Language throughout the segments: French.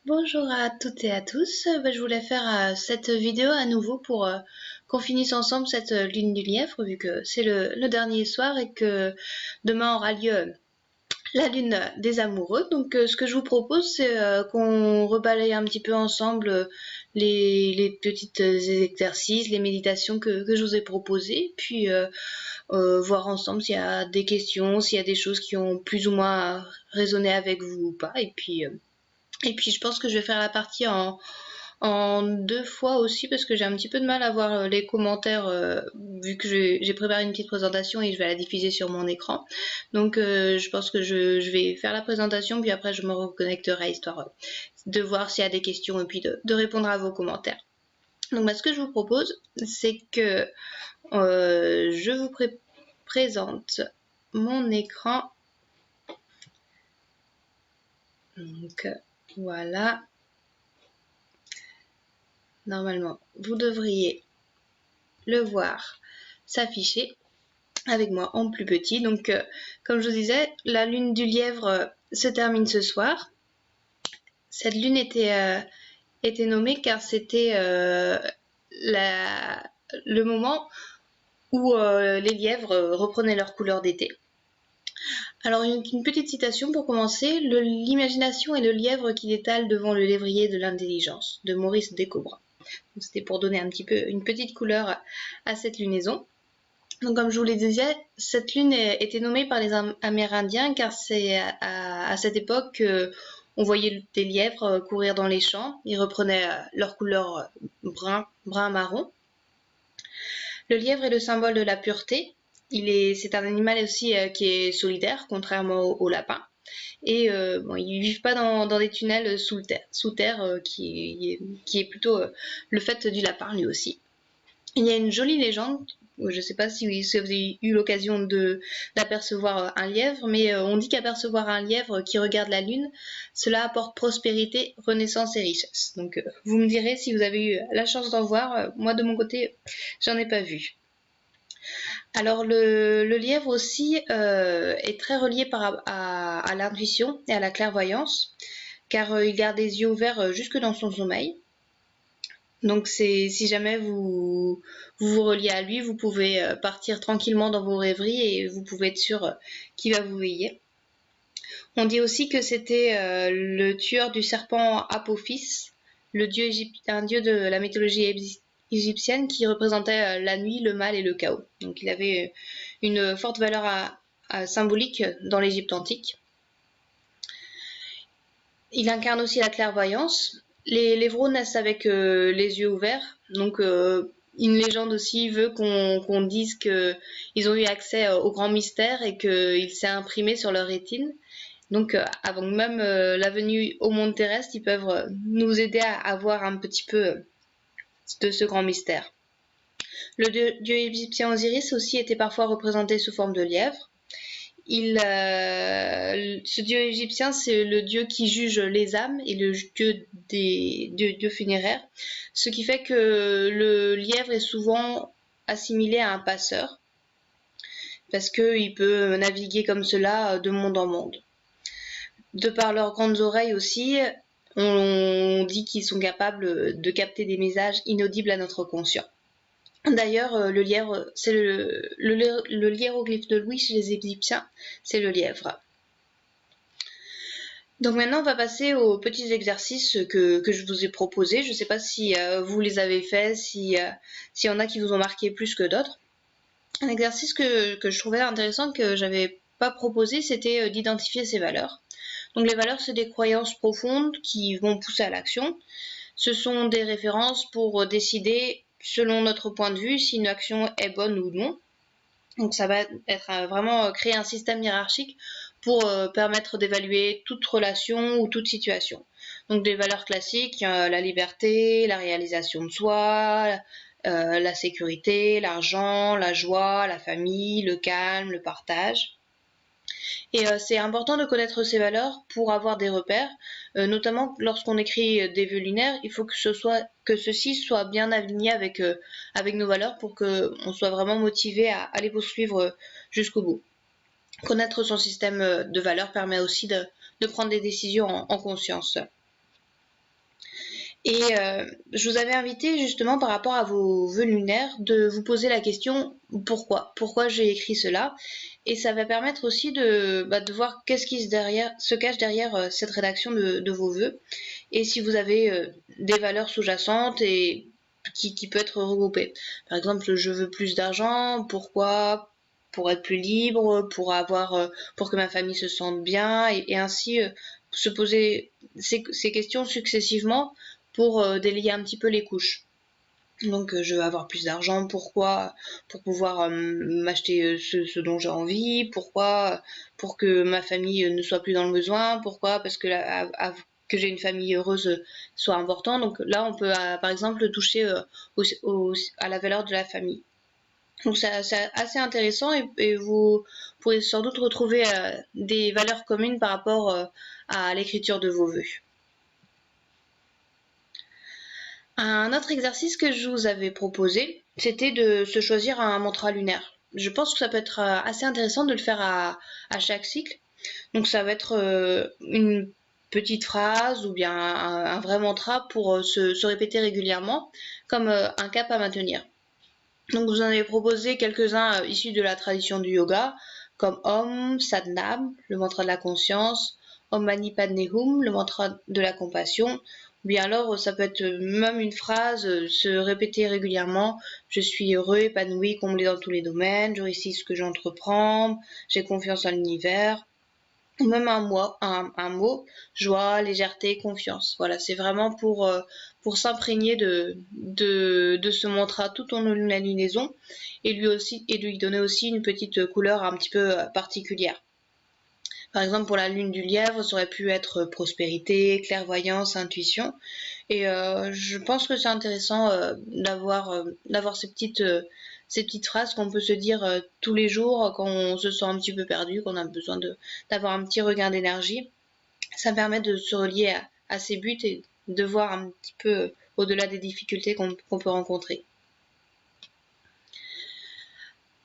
Bonjour à toutes et à tous. Je voulais faire cette vidéo à nouveau pour qu'on finisse ensemble cette lune du lièvre, vu que c'est le dernier soir et que demain aura lieu la lune des amoureux. Donc ce que je vous propose, c'est qu'on rebalaye un petit peu ensemble les petits exercices, les méditations que je vous ai proposées, puis voir ensemble s'il y a des questions, s'il y a des choses qui ont plus ou moins résonné avec vous ou pas. Et puis je pense que je vais faire la partie en deux fois aussi parce que j'ai un petit peu de mal à voir les commentaires vu que j'ai préparé une petite présentation et je vais la diffuser sur mon écran. Donc je pense que je vais faire la présentation puis après je me reconnecterai histoire de voir s'il y a des questions et puis de répondre à vos commentaires. Donc ce que je vous propose, c'est que je vous présente mon écran. Donc voilà. Normalement, vous devriez le voir s'afficher avec moi en plus petit. Donc, comme je vous disais, la lune du lièvre se termine ce soir. Cette lune était nommée car c'était le moment où les lièvres reprenaient leur couleur d'été. Alors, une petite citation pour commencer. L'imagination est le lièvre qui détale devant le lévrier de l'intelligence, de Maurice Descobra. C'était pour donner un petit peu une petite couleur à cette lunaison. Donc comme je vous le disais, cette lune était nommée par les Amérindiens car c'est à cette époque qu'on voyait des lièvres courir dans les champs. Ils reprenaient leur couleur brun-marron. Le lièvre est le symbole de la pureté. C'est un animal aussi qui est solidaire, contrairement au lapin. Et ils vivent pas dans des tunnels sous terre qui est plutôt le fait du lapin lui aussi. Il y a une jolie légende, je ne sais pas si vous avez eu l'occasion d'apercevoir un lièvre, mais on dit qu'apercevoir un lièvre qui regarde la lune, cela apporte prospérité, renaissance et richesse. Donc vous me direz si vous avez eu la chance d'en voir. Moi de mon côté, j'en ai pas vu. Alors le lièvre aussi est très relié à l'intuition et à la clairvoyance, car il garde les yeux ouverts jusque dans son sommeil. Donc si jamais vous reliez à lui, vous pouvez partir tranquillement dans vos rêveries et vous pouvez être sûr qu'il va vous veiller. On dit aussi que c'était le tueur du serpent Apophis, un dieu de la mythologie égyptienne qui représentait la nuit, le mal et le chaos. Donc il avait une forte valeur symbolique dans l'Égypte antique. Il incarne aussi la clairvoyance. Les lévreaux naissent avec les yeux ouverts, donc une légende aussi veut qu'on dise qu'ils ont eu accès au grand mystère et qu'il s'est imprimé sur leur rétine. Donc avant même la venue au monde terrestre, ils peuvent nous aider à voir un petit peu de ce grand mystère. Le dieu égyptien Osiris aussi était parfois représenté sous forme de lièvre. Ce dieu égyptien, c'est le dieu qui juge les âmes et le dieu des dieux funéraires, ce qui fait que le lièvre est souvent assimilé à un passeur, parce qu'il peut naviguer comme cela de monde en monde. De par leurs grandes oreilles aussi, on dit qu'ils sont capables de capter des messages inaudibles à notre conscient. D'ailleurs, le lièvre, c'est le hiéroglyphe de Louis chez les Égyptiens, c'est le lièvre. Donc maintenant, on va passer aux petits exercices que je vous ai proposés. Je ne sais pas si vous les avez faits, s'il y en a qui vous ont marqué plus que d'autres. Un exercice que je trouvais intéressant, que j'avais pas proposé, c'était d'identifier ses valeurs. Donc les valeurs, c'est des croyances profondes qui vont pousser à l'action. Ce sont des références pour décider, selon notre point de vue, si une action est bonne ou non. Donc ça va être vraiment créer un système hiérarchique pour permettre d'évaluer toute relation ou toute situation. Donc des valeurs classiques, la liberté, la réalisation de soi, la sécurité, l'argent, la joie, la famille, le calme, le partage. Et c'est important de connaître ces valeurs pour avoir des repères, notamment lorsqu'on écrit des vœux lunaires, il faut que ceci soit bien aligné avec nos valeurs pour qu'on soit vraiment motivé à les poursuivre jusqu'au bout. Connaître son système de valeurs permet aussi de prendre des décisions en conscience. Et je vous avais invité justement par rapport à vos vœux lunaires de vous poser la question pourquoi j'ai écrit cela, et ça va permettre aussi de voir qu'est-ce qui se cache derrière cette rédaction de vos vœux, et si vous avez des valeurs sous-jacentes et qui peut être regroupées. Par exemple, je veux plus d'argent, pourquoi? Pour être plus libre, pour que ma famille se sente bien, et ainsi se poser ces questions successivement pour délier un petit peu les couches. Donc je veux avoir plus d'argent, pourquoi? Pour pouvoir m'acheter ce dont j'ai envie, pourquoi? Pour que ma famille ne soit plus dans le besoin, pourquoi? Parce que que j'ai une famille heureuse soit important. Donc là on peut par exemple toucher à la valeur de la famille. Donc c'est assez intéressant, et vous pourrez sans doute retrouver des valeurs communes par rapport à l'écriture de vos vœux. Un autre exercice que je vous avais proposé, c'était de se choisir un mantra lunaire. Je pense que ça peut être assez intéressant de le faire à chaque cycle. Donc ça va être une petite phrase ou bien un vrai mantra pour se répéter régulièrement, comme un cap à maintenir. Donc vous en avez proposé quelques-uns issus de la tradition du yoga, comme Om, Sadnam, le mantra de la conscience, Om Mani Padme Hum, le mantra de la compassion, ou bien alors ça peut être même une phrase, se répéter régulièrement, je suis heureux, épanoui, comblé dans tous les domaines, je réussis ce que j'entreprends, j'ai confiance en l'univers, ou même un mot, joie, légèreté, confiance. Voilà, c'est vraiment pour s'imprégner de ce mantra tout au long de la lunaison, et lui donner aussi une petite couleur un petit peu particulière. Par exemple, pour la lune du lièvre, ça aurait pu être prospérité, clairvoyance, intuition. Et je pense que c'est intéressant d'avoir ces petites phrases qu'on peut se dire tous les jours quand on se sent un petit peu perdu, qu'on a besoin d'avoir un petit regain d'énergie. Ça permet de se relier à ses buts et de voir un petit peu au-delà des difficultés qu'on peut rencontrer.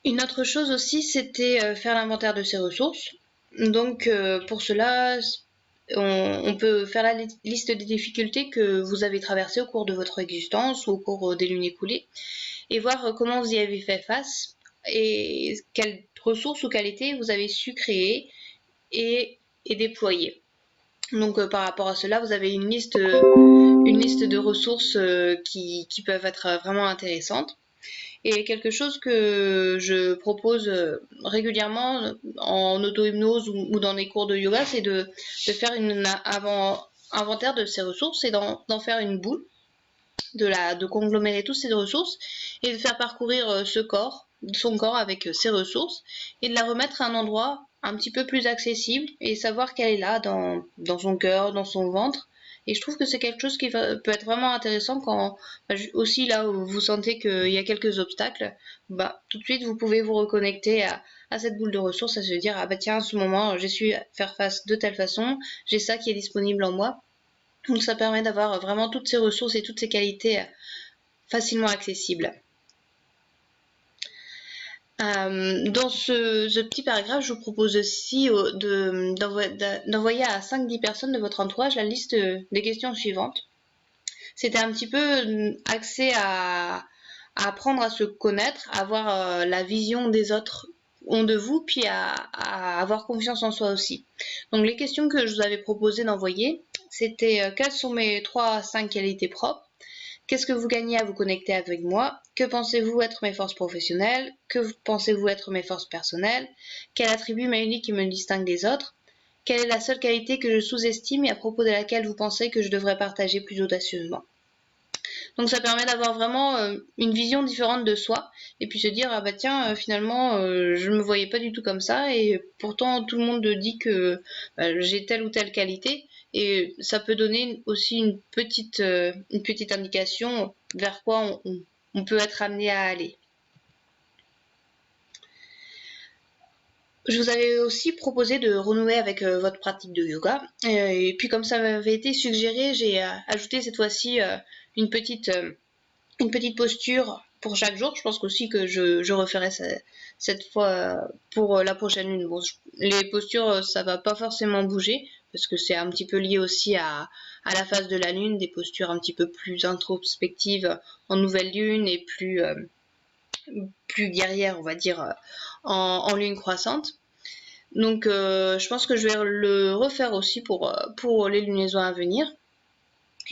Une autre chose aussi, c'était faire l'inventaire de ses ressources. Donc pour cela, on peut faire la liste des difficultés que vous avez traversées au cours de votre existence ou au cours des lunes écoulées, et voir comment vous y avez fait face et quelles ressources ou qualités vous avez su créer et déployer. Donc par rapport à cela, vous avez une liste de ressources qui peuvent être vraiment intéressantes. Et quelque chose que je propose régulièrement en auto-hypnose ou dans des cours de yoga, c'est de faire inventaire de ses ressources et d'en faire une boule, de conglomérer toutes ces ressources et de faire parcourir son corps avec ses ressources, et de la remettre à un endroit un petit peu plus accessible et savoir qu'elle est là dans son cœur, dans son ventre. Et je trouve que c'est quelque chose qui peut être vraiment intéressant quand aussi là où vous sentez qu'il y a quelques obstacles, tout de suite vous pouvez vous reconnecter à cette boule de ressources, à se dire ah bah tiens, à ce moment j'ai su faire face de telle façon, j'ai ça qui est disponible en moi. Donc ça permet d'avoir vraiment toutes ces ressources et toutes ces qualités facilement accessibles. Dans ce petit paragraphe, je vous propose aussi d'envoyer à 5-10 personnes de votre entourage la liste des questions suivantes. C'était un petit peu axé à apprendre à se connaître, à voir la vision des autres ont de vous, puis à avoir confiance en soi aussi. Donc les questions que je vous avais proposé d'envoyer, c'était quelles sont mes 3 à 5 qualités propres? Qu'est-ce que vous gagnez à vous connecter avec moi? Que pensez-vous être mes forces professionnelles? Que pensez-vous être mes forces personnelles? Quel attribut m'est qui me distingue des autres? Quelle est la seule qualité que je sous-estime et à propos de laquelle vous pensez que je devrais partager plus audacieusement? Donc ça permet d'avoir vraiment une vision différente de soi, et puis se dire ah bah tiens, finalement je me voyais pas du tout comme ça, et pourtant tout le monde dit que j'ai telle ou telle qualité, et ça peut donner aussi une petite indication vers quoi on peut être amené à aller. Je vous avais aussi proposé de renouer avec votre pratique de yoga, et puis comme ça m'avait été suggéré, j'ai ajouté cette fois-ci une petite posture pour chaque jour. Je pense aussi que je referai cette fois pour la prochaine lune. Bon, les postures, ça va pas forcément bouger, parce que c'est un petit peu lié aussi à la phase de la lune, des postures un petit peu plus introspectives en nouvelle lune et plus guerrières, on va dire, en lune croissante. Donc je pense que je vais le refaire aussi pour les lunaisons à venir.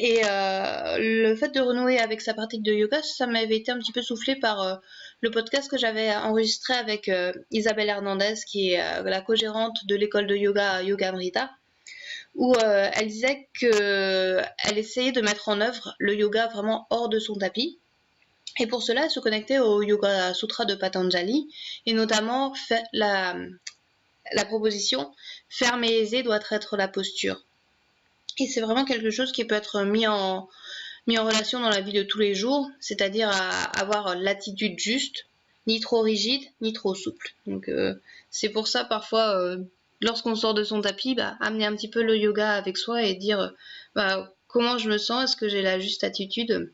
Et le fait de renouer avec sa pratique de yoga, ça m'avait été un petit peu soufflé par le podcast que j'avais enregistré avec Isabelle Hernandez, qui est la co-gérante de l'école de yoga Yoga Amrita, où elle disait qu'elle essayait de mettre en œuvre le yoga vraiment hors de son tapis. Et pour cela, elle se connectait au Yoga Sutra de Patanjali, et notamment la proposition « ferme et aisée doit être la posture ». Et c'est vraiment quelque chose qui peut être mis en relation dans la vie de tous les jours, c'est-à-dire à avoir l'attitude juste, ni trop rigide, ni trop souple. Donc c'est pour ça parfois, lorsqu'on sort de son tapis, amener un petit peu le yoga avec soi et dire comment je me sens, est-ce que j'ai la juste attitude,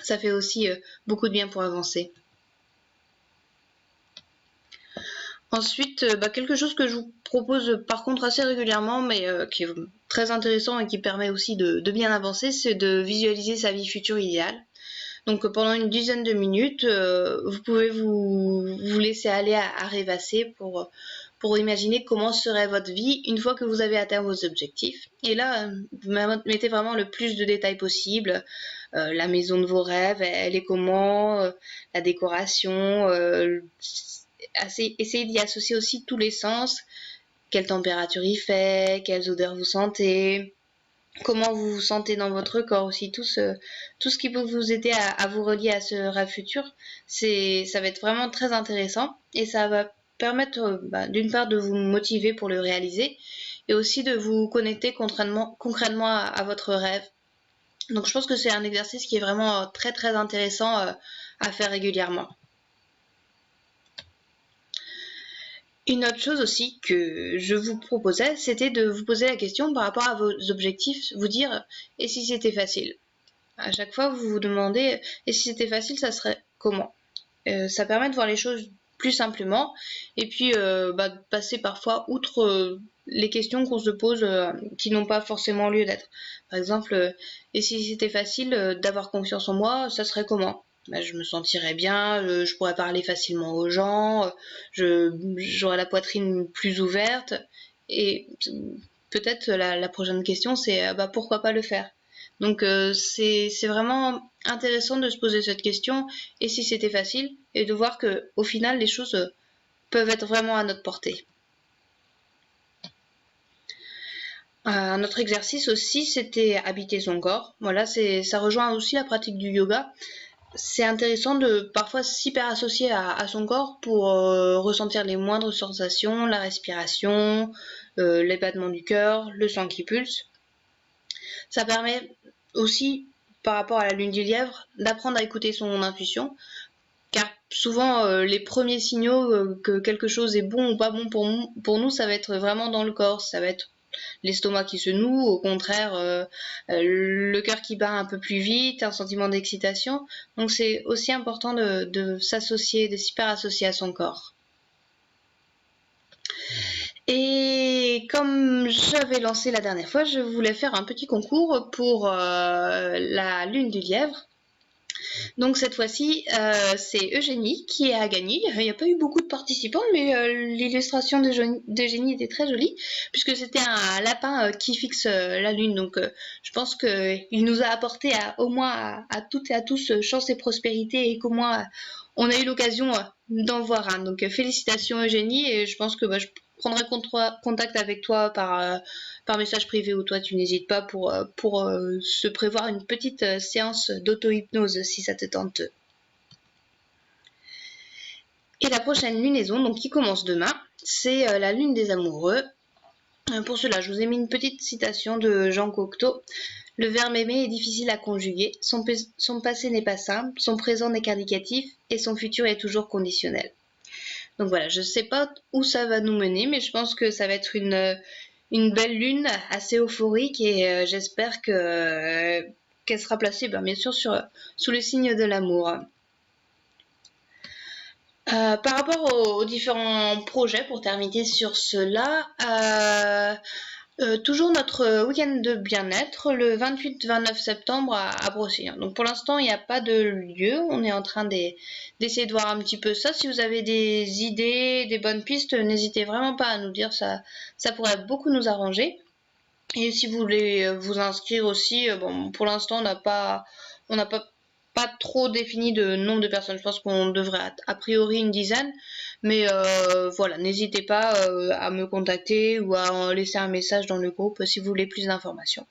ça fait aussi beaucoup de bien pour avancer. Ensuite, quelque chose que je vous propose par contre assez régulièrement, mais qui est très intéressant et qui permet aussi de bien avancer, c'est de visualiser sa vie future idéale. Donc pendant une dizaine de minutes, vous pouvez vous laisser aller à rêvasser pour imaginer comment serait votre vie une fois que vous avez atteint vos objectifs. Et là, vous mettez vraiment le plus de détails possible. La maison de vos rêves, elle est comment, la décoration, essayez d'y associer aussi tous les sens, quelle température il fait, quelles odeurs vous sentez, comment vous vous sentez dans votre corps aussi, tout ce qui peut vous aider à vous relier à ce rêve futur, ça va être vraiment très intéressant et ça va permettre d'une part de vous motiver pour le réaliser et aussi de vous connecter concrètement à votre rêve. Donc je pense que c'est un exercice qui est vraiment très très intéressant à faire régulièrement. Une autre chose aussi que je vous proposais, c'était de vous poser la question par rapport à vos objectifs, vous dire « et si c'était facile ?» À chaque fois, vous vous demandez « et si c'était facile, ça serait comment ?» Ça permet de voir les choses plus simplement et puis de passer parfois outre les questions qu'on se pose qui n'ont pas forcément lieu d'être. Par exemple, et si c'était facile d'avoir confiance en moi, ça serait comment ? Je me sentirais bien, je pourrais parler facilement aux gens, j'aurais la poitrine plus ouverte et peut-être la prochaine question c'est pourquoi pas le faire. Donc c'est vraiment intéressant de se poser cette question et si c'était facile et de voir que au final les choses peuvent être vraiment à notre portée. Un autre exercice aussi c'était habiter son corps. Voilà, ça rejoint aussi la pratique du yoga. C'est intéressant de parfois s'hyper associer à son corps pour ressentir les moindres sensations, la respiration, les battements du cœur, le sang qui pulse. Ça permet aussi, par rapport à la lune du lièvre, d'apprendre à écouter son intuition, car souvent les premiers signaux que quelque chose est bon ou pas bon pour nous, ça va être vraiment dans le corps, ça va être l'estomac qui se noue, au contraire le cœur qui bat un peu plus vite, un sentiment d'excitation. Donc c'est aussi important de s'associer, de s'hyper associer à son corps. Et comme j'avais lancé la dernière fois, je voulais faire un petit concours pour la lune du lièvre. Donc cette fois-ci, c'est Eugénie qui a gagné. Il n'y a pas eu beaucoup de participants, mais l'illustration d'Eugénie était très jolie, puisque c'était un lapin qui fixe la lune. Donc je pense qu'il nous a apporté au moins à toutes et à tous chance et prospérité, et qu'au moins on a eu l'occasion d'en voir un. Donc félicitations Eugénie, et je pense que je prendrai contact avec toi par message privé ou toi tu n'hésites pas pour se prévoir une petite séance d'auto-hypnose si ça te tente. Et la prochaine lunaison, donc qui commence demain, c'est la lune des amoureux. Pour cela, je vous ai mis une petite citation de Jean Cocteau. Le verbe aimer est difficile à conjuguer, son passé n'est pas simple, son présent n'est qu'indicatif et son futur est toujours conditionnel. Donc voilà, je ne sais pas où ça va nous mener, mais je pense que ça va être une belle lune assez euphorique et j'espère qu'elle sera placée bien sûr sous le signe de l'amour. Par rapport aux différents projets, pour terminer sur cela, Toujours notre week-end de bien-être le 28-29 septembre à Brossy. Donc pour l'instant, il n'y a pas de lieu. On est en train d'essayer de voir un petit peu ça. Si vous avez des idées, des bonnes pistes, n'hésitez vraiment pas à nous dire. Ça pourrait beaucoup nous arranger. Et si vous voulez vous inscrire aussi, bon, pour l'instant, on n'a pas trop défini de nombre de personnes. Je pense qu'on devrait a priori une dizaine. Mais voilà, n'hésitez pas à me contacter ou à laisser un message dans le groupe si vous voulez plus d'informations.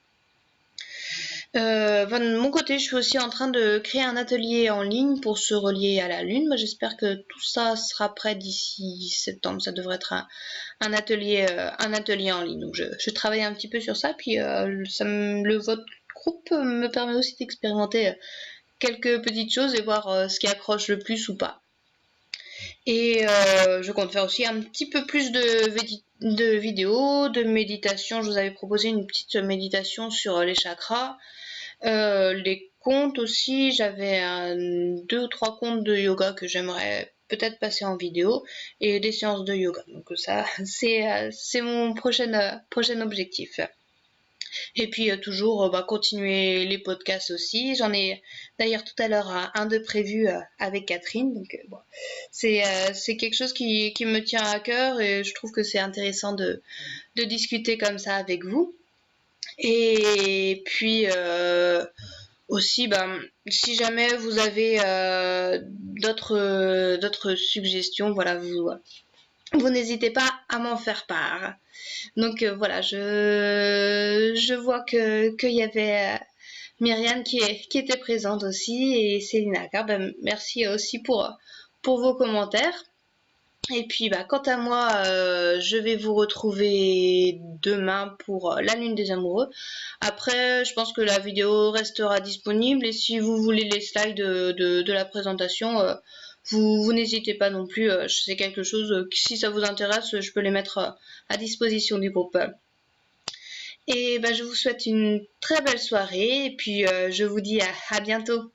De mon côté, je suis aussi en train de créer un atelier en ligne pour se relier à la Lune. Moi, j'espère que tout ça sera prêt d'ici septembre. Ça devrait être un atelier en ligne. Donc, je travaille un petit peu sur ça. Puis, votre groupe me permet aussi d'expérimenter quelques petites choses et voir ce qui accroche le plus ou pas. Et je compte faire aussi un petit peu plus de vidéos, de méditation. Je vous avais proposé une petite méditation sur les chakras. Les comptes aussi, j'avais 2 ou 3 comptes de yoga que j'aimerais peut-être passer en vidéo et des séances de yoga. Donc ça, c'est mon prochain objectif. Et puis toujours continuer les podcasts aussi. J'en ai d'ailleurs tout à l'heure un de prévu avec Catherine. Donc bon, c'est quelque chose qui me tient à cœur et je trouve que c'est intéressant de discuter comme ça avec vous. Et puis aussi, si jamais vous avez d'autres suggestions, voilà, vous n'hésitez pas à m'en faire part. Donc voilà, je vois qu'il y avait Myriam qui était présente aussi et Céline Akar. Merci aussi pour vos commentaires. Et puis quant à moi, je vais vous retrouver demain pour la Lune des Amoureux. Après, je pense que la vidéo restera disponible et si vous voulez les slides de la présentation, vous n'hésitez pas non plus. C'est quelque chose, si ça vous intéresse, je peux les mettre à disposition du groupe. Et je vous souhaite une très belle soirée et puis je vous dis à bientôt.